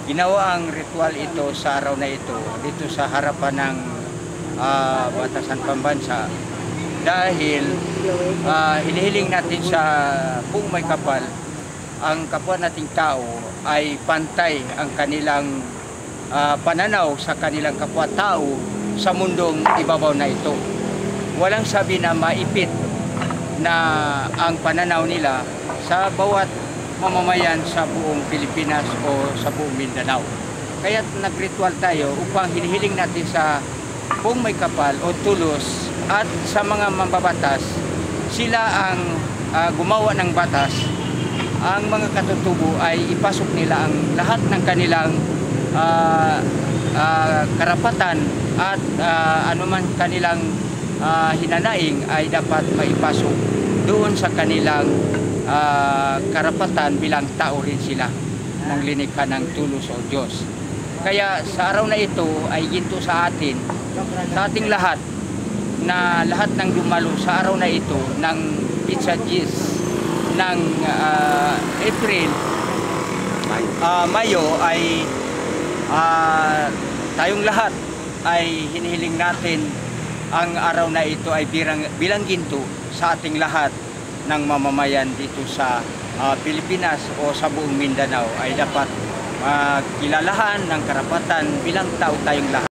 Ginawa ang ritual ito sa araw na ito dito sa harapan ng Batasan Pambansa dahil hinihiling natin sa buong may kapal ang kapwa nating tao ay pantay ang kanilang pananaw sa kanilang kapwa-tao sa mundong ibabaw na ito. Walang sabi na maipit na ang pananaw nila sa bawat mamamayan sa buong Pilipinas o sa buong Mindanao. Kaya nagritual tayo upang hinihiling natin sa buong may kapal o tulos at sa mga mambabatas, sila ang gumawa ng batas. Ang mga katutubo ay ipasok nila ang lahat ng kanilang karapatan at anuman kanilang hinanaing ay dapat maipasok doon sa kanilang karapatan bilang tao rin sila ng linikha ng tulos o Diyos. Kaya sa araw na ito ay ginto sa atin, sa ating lahat, na lahat ng dumalo sa araw na ito ng Pizza Gis ng April, Mayo ay tayong lahat ay hinihiling natin ang araw na ito ay bilang ginto sa ating lahat ng mamamayan dito sa Pilipinas o sa buong Mindanao ay dapat kilalahan ng karapatan bilang tao tayong lahat.